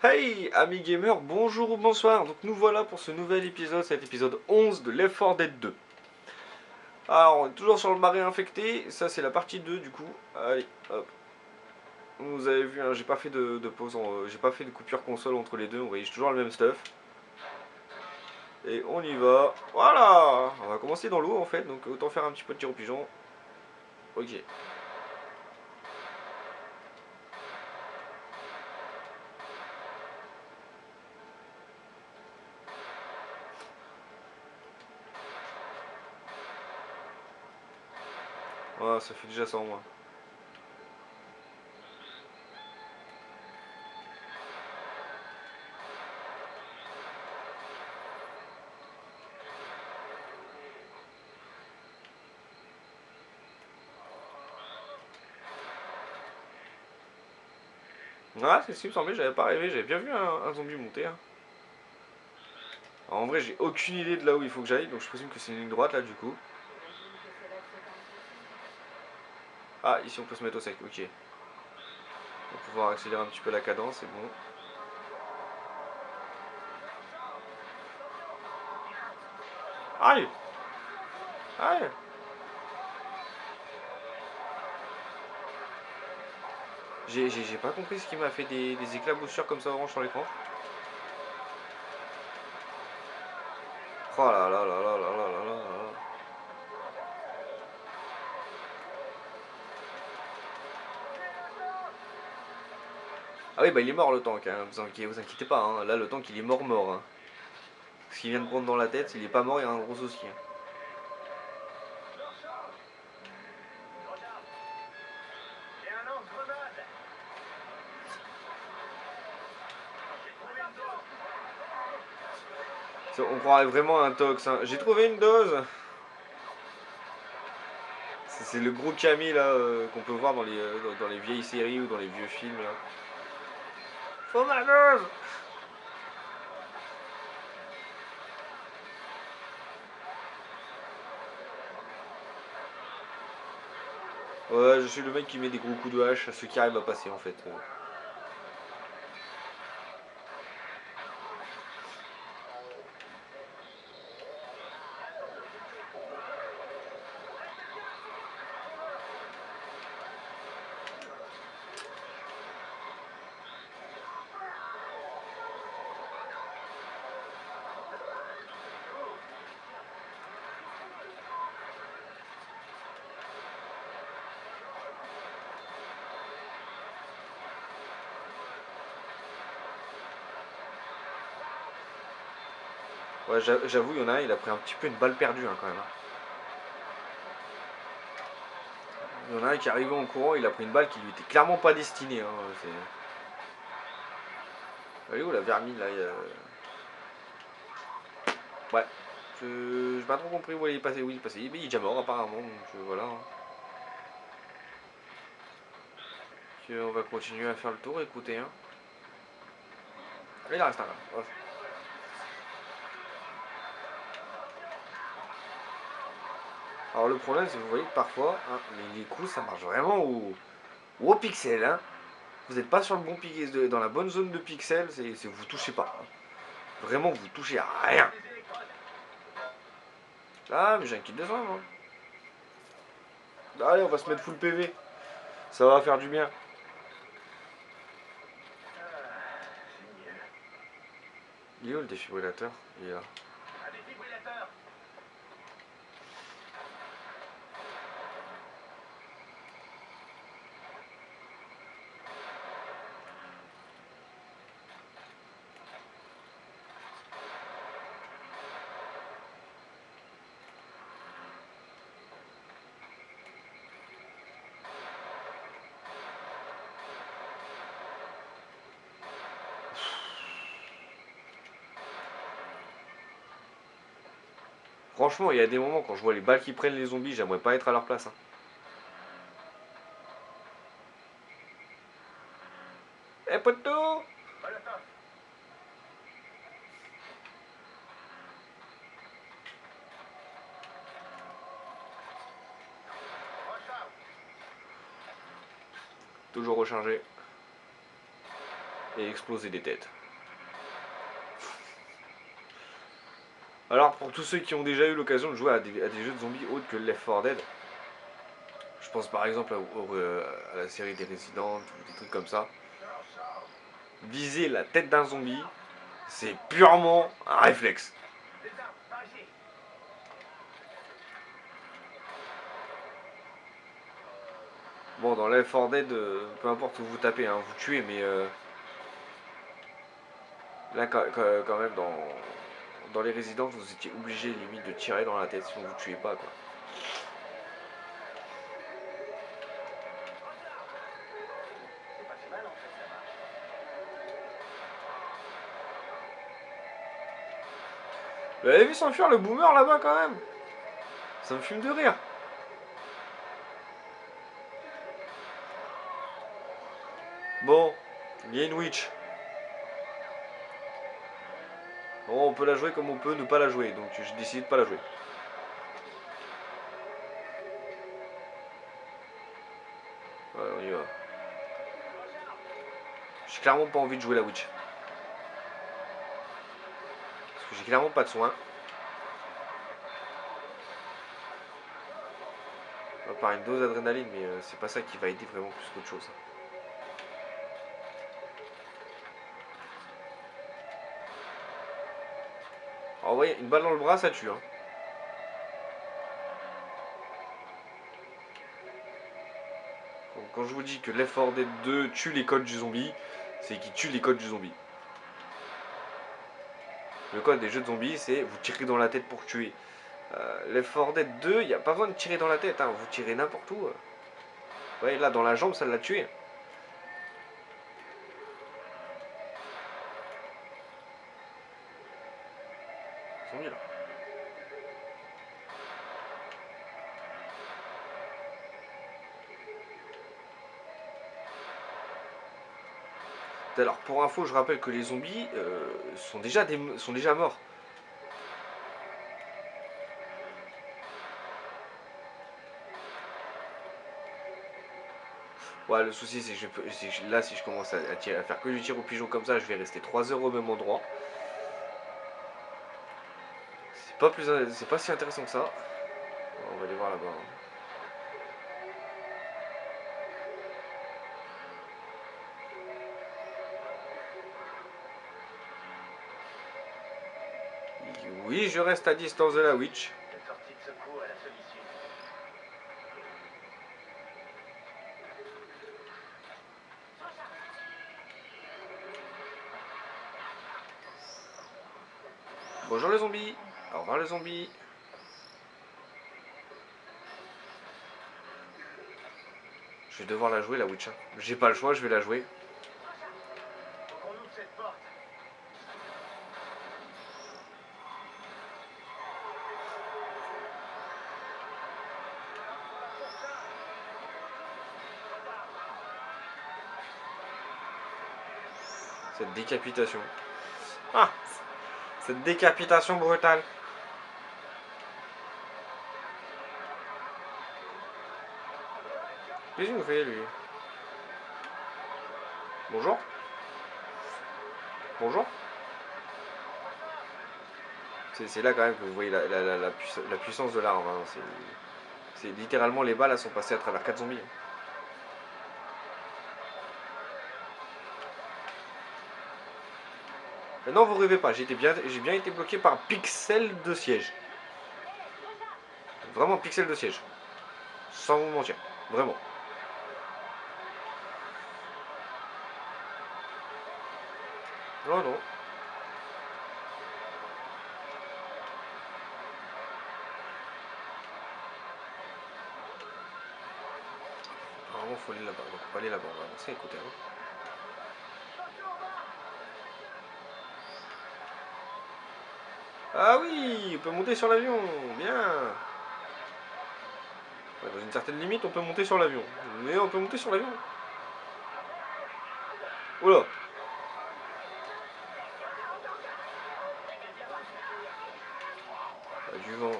Hey amis gamers, bonjour ou bonsoir. Donc nous voilà pour ce nouvel épisode, c'est l'épisode 11 de Left 4 Dead 2. Alors on est toujours sur le marais infecté, ça c'est la partie 2 du coup. Allez, hop. Vous avez vu, hein, j'ai pas fait de pause, j'ai pas fait de coupure console entre les deux, vous voyez, j'ai toujours le même stuff. Et on y va, voilà. On va commencer dans l'eau en fait, donc autant faire un petit peu de tir au pigeon. Ok. Voilà, ça fait déjà ça en moins. Ah, c'est ce qui me semblait, j'avais pas rêvé, j'avais bien vu un zombie monter, hein. Alors, en vrai, j'ai aucune idée de là où il faut que j'aille, donc je présume que c'est une ligne droite là du coup. Ah, ici on peut se mettre au sec, ok. On va pouvoir accélérer un petit peu la cadence, c'est bon. Aïe! Aïe! J'ai pas compris ce qui m'a fait des éclaboussures comme ça orange sur l'écran. Oh là là là là là là là là là. Ah oui, bah il est mort le tank, hein. Vous inquiétez pas, hein. Là le tank il est mort mort, hein. Ce qu'il vient de prendre dans la tête, il est pas mort, il y a un gros souci, hein. On croirait vraiment un tox, hein. J'ai trouvé une dose. C'est le gros Camille là qu'on peut voir dans les vieilles séries ou dans les vieux films là. Faut ma dose! Ouais, je suis le mec qui met des gros coups de hache à ceux qui arrivent à passer en fait. Ouais, j'avoue, il y en a un, il a pris un petit peu une balle perdue hein, quand même, hein. Il y en a un qui est arrivé en courant, il a pris une balle qui lui était clairement pas destinée, hein. Elle est où la vermine là Ouais. J'ai pas trop compris où il est passé, où il est passé. Mais il est déjà mort apparemment, donc voilà, hein. On va continuer à faire le tour, écoutez, hein. Il en reste un là. Ouais. Alors le problème, c'est que vous voyez que parfois, hein, les coups, ça marche vraiment au pixel, hein. Vous n'êtes pas sur le bon pixel, dans la bonne zone de pixel, vous touchez pas, hein. Vraiment, vous touchez à rien. Ah, mais j'ai un kit de soin, moi. Allez, on va se mettre full PV. Ça va faire du bien. Il est où le défibrillateur? Il est là. Franchement, il y a des moments quand je vois les balles qui prennent les zombies, j'aimerais pas être à leur place, hein. Eh poteau! Toujours rechargé. et exploser des têtes. Alors pour tous ceux qui ont déjà eu l'occasion de jouer à des jeux de zombies autres que Left 4 Dead, je pense par exemple à la série des Resident ou des trucs comme ça, viser la tête d'un zombie, c'est purement un réflexe. Bon, dans Left 4 Dead, peu importe où vous tapez, hein, vous tuez, mais là, quand même, dans les Resident, vous étiez obligé limite de tirer dans la tête, sinon vous tuez pas, quoi. Vous avez vu s'enfuir le boomer là-bas quand même? Ça me fume de rire. Bon, il y a une witch. Bon, on peut la jouer comme on peut ne pas la jouer, donc j'ai décidé de pas la jouer. Ouais, on y va. J'ai clairement pas envie de jouer la witch. Parce que j'ai clairement pas de soin. À part une dose d'adrénaline, mais c'est pas ça qui va aider vraiment plus qu'autre chose. En vrai, une balle dans le bras, ça tue. Hein. Quand je vous dis que Left 4 Dead 2 tue les codes du zombie, c'est qu'il tue les codes du zombie. Le code des jeux de zombies, c'est vous tirez dans la tête pour tuer. Left 4 Dead 2, il n'y a pas besoin de tirer dans la tête, hein, vous tirez n'importe où. Ouais, là, dans la jambe, ça l'a tué. Ils sont nuls, là. Alors, pour info, je rappelle que les zombies sont déjà morts. Ouais, le souci, c'est que là, si je commence à faire que du tir au pigeon comme ça, je vais rester 3 heures au même endroit. C'est pas si intéressant que ça. On va aller voir là-bas. Hein. Oui, je reste à distance de la witch. Bonjour les zombies. Au revoir les zombies. Je vais devoir la jouer la witch. Hein. J'ai pas le choix, je vais la jouer. Cette décapitation. Ah, cette décapitation brutale. Qu'est-ce qu'il nous fait lui? Bonjour. Bonjour. C'est là quand même que vous voyez la puissance de l'arme. Hein. C'est littéralement les balles sont passées à travers 4 zombies. Hein. Non, vous rêvez pas, j'ai bien été bloqué par pixel de siège. Vraiment pixel de siège. Sans vous mentir. Vraiment. Non, non. Normalement, faut aller là-bas. Donc, on va aller là-bas. On va avancer, écoutez. Hein. Ah oui, on peut monter sur l'avion. Bien. Dans une certaine limite, on peut monter sur l'avion. Mais on peut monter sur l'avion. Oula. Du vent.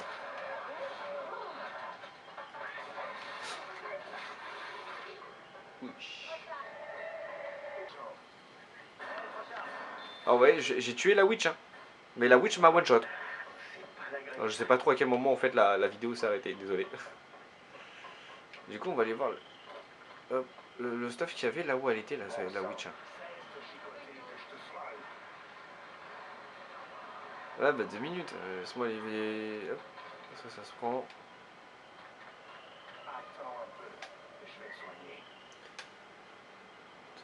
Oui. Ah ouais, j'ai tué la witch, hein. Mais la witch m'a one shot. Alors, je sais pas trop à quel moment en fait la vidéo s'est arrêtée, désolé. Du coup on va aller voir hop, le stuff qu'il y avait là où elle était, là, la witch. Hein. Ah bah 2 minutes, laisse-moi aller. Hop, ça se prend.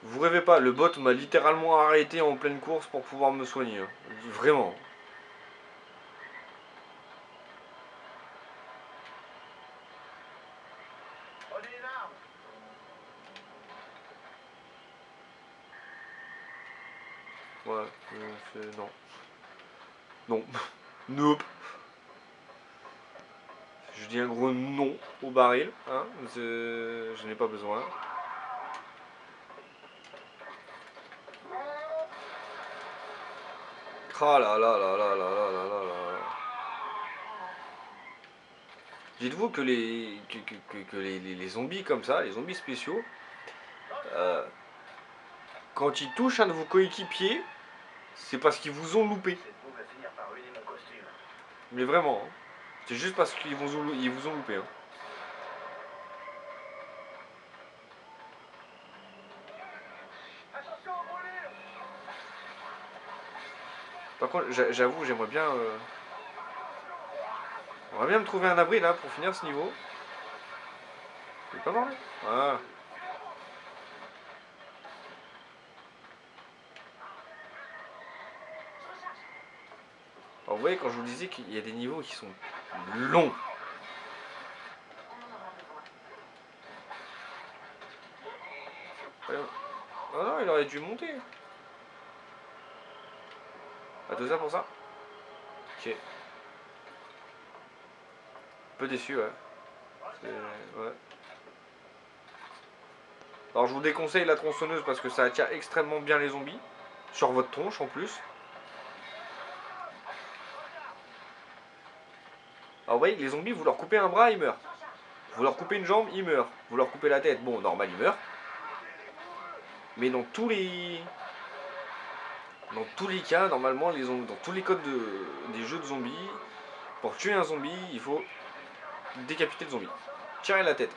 Vous rêvez pas, le bot m'a littéralement arrêté en pleine course pour pouvoir me soigner. Hein. Vraiment. Ouais, non. Non. Nope. Je dis un gros non au baril, hein. Je n'ai pas besoin. Ah là là là là là là là là là. Dites-vous que les zombies comme ça, les zombies spéciaux, euh, quand ils touchent un de vos coéquipiers, c'est parce qu'ils vous ont loupé. Mais vraiment, hein. C'est juste parce qu'ils vous ont loupé. Hein. Par contre, j'avoue, j'aimerais bien me trouver un abri là pour finir ce niveau. C'est pas mal. Voilà. Alors, vous voyez, quand je vous disais qu'il y a des niveaux qui sont longs. Ah non, il aurait dû monter. À tout ça pour ça. Ok. Peu déçu, ouais. Ouais. Alors je vous déconseille la tronçonneuse parce que ça attire extrêmement bien les zombies. Sur votre tronche en plus. Alors vous voyez, les zombies, vous leur coupez un bras, ils meurent. Vous leur coupez une jambe, ils meurent. Vous leur coupez la tête, bon, normal, ils meurent. Mais dans tous les cas, normalement, dans tous les codes des jeux de zombies, pour tuer un zombie, il faut décapiter le zombie. Tirer la tête.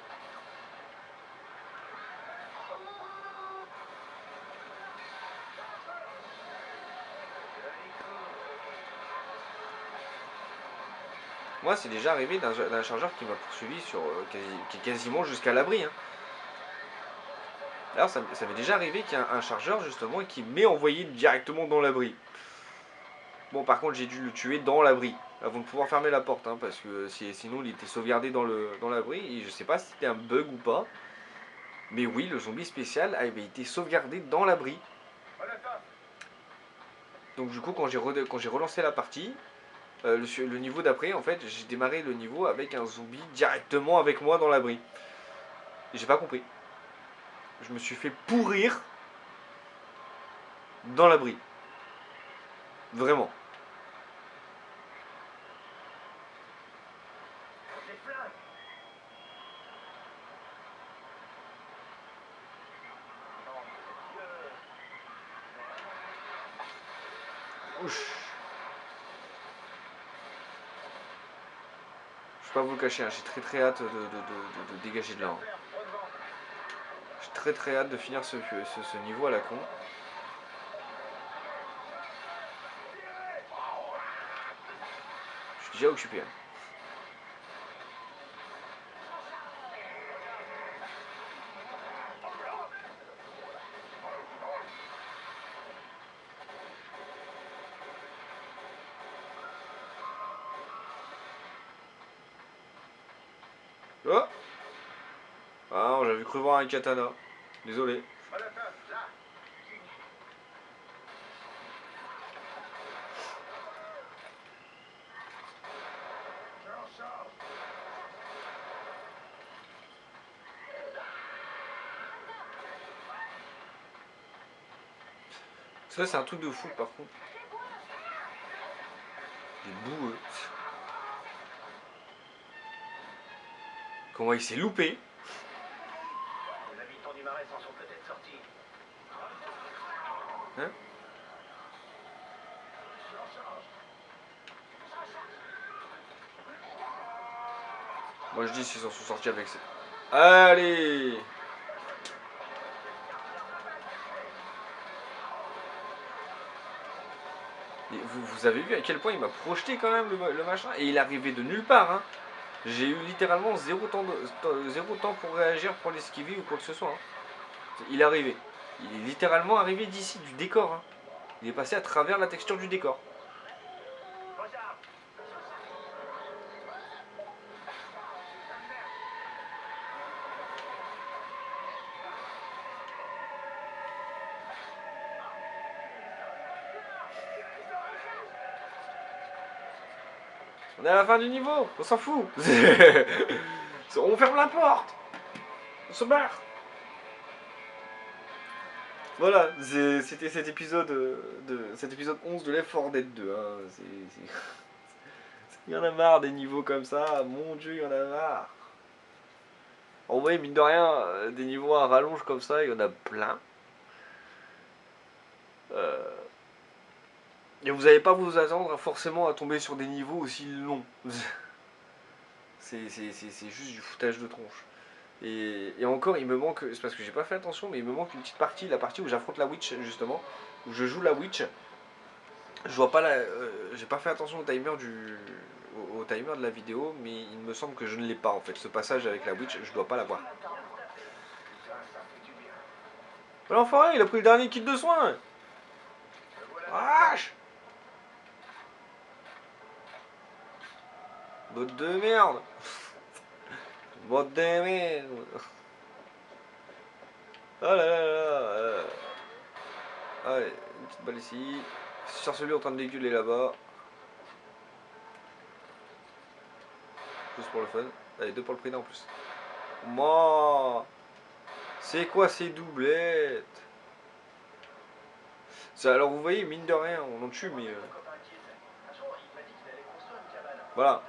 Moi, c'est déjà arrivé d'un chargeur qui m'a poursuivi qui est quasiment jusqu'à l'abri. Hein. Alors, ça m'est déjà arrivé qu'il y a un chargeur justement qui m'est envoyé directement dans l'abri. Bon, par contre, j'ai dû le tuer dans l'abri avant de pouvoir fermer la porte, hein, parce que sinon il était sauvegardé dans l'abri. Et je sais pas si c'était un bug ou pas, mais oui, le zombie spécial avait été sauvegardé dans l'abri. Donc du coup, quand j'ai relancé la partie, le niveau d'après, en fait, j'ai démarré le niveau avec un zombie directement avec moi dans l'abri. Et j'ai pas compris. Je me suis fait pourrir dans l'abri. Vraiment. Ouch. Je vais pas vous le cacher, hein, j'ai très hâte de dégager de là. Hein. J'ai très hâte de finir ce niveau à la con. Je suis déjà occupé. Hein. Oh ah, j'avais cru voir un katana. Désolé. Ça, c'est un truc de fou par contre. Des boueux. Comment il s'est loupé. Hein Moi je dis s'ils s'en sont sortis avec ça. Allez. Et vous avez vu à quel point il m'a projeté quand même le machin. Et il arrivait de nulle part. Hein. J'ai eu littéralement zéro temps pour réagir, pour l'esquiver ou quoi que ce soit. Hein. Il est arrivé. Il est littéralement arrivé d'ici, du décor. Hein. Il est passé à travers la texture du décor. On est à la fin du niveau, on s'en fout. On ferme la porte. On se barre. Voilà, c'était cet épisode cet épisode 11 de Left 4 Dead 2. Hein. Il y en a marre des niveaux comme ça, mon dieu, il y en a marre. En vrai, mine de rien, des niveaux à rallonge comme ça, il y en a plein. Et vous n'allez pas vous attendre forcément à tomber sur des niveaux aussi longs. C'est juste du foutage de tronche. Et encore, il me manque, c'est parce que j'ai pas fait attention, mais il me manque une petite partie, la partie où j'affronte la witch justement, où je joue la witch. Je vois pas j'ai pas fait attention au timer au timer de la vidéo, mais il me semble que je ne l'ai pas en fait. Ce passage avec la witch, je dois pas l'avoir. L'enfoiré, il a pris le dernier kit de soins. Wesh. Botte de merde. Botte de merde. Oh là là là là. Allez, une petite balle ici. Chancelier en train de dégueuler là-bas. Juste pour le fun. Allez, 2 pour le prix en plus. Moi, c'est quoi ces doublettes? Alors vous voyez, mine de rien, on en tue, mais... Voilà.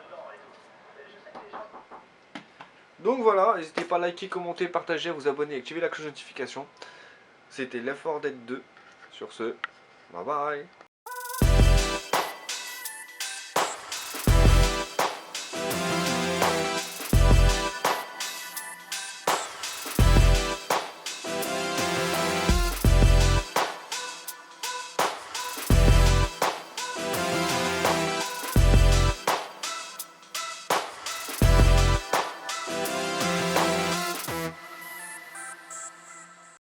Donc voilà, n'hésitez pas à liker, commenter, partager, à vous abonner, activer la cloche de notification. C'était Left 4 Dead 2. Sur ce, bye bye.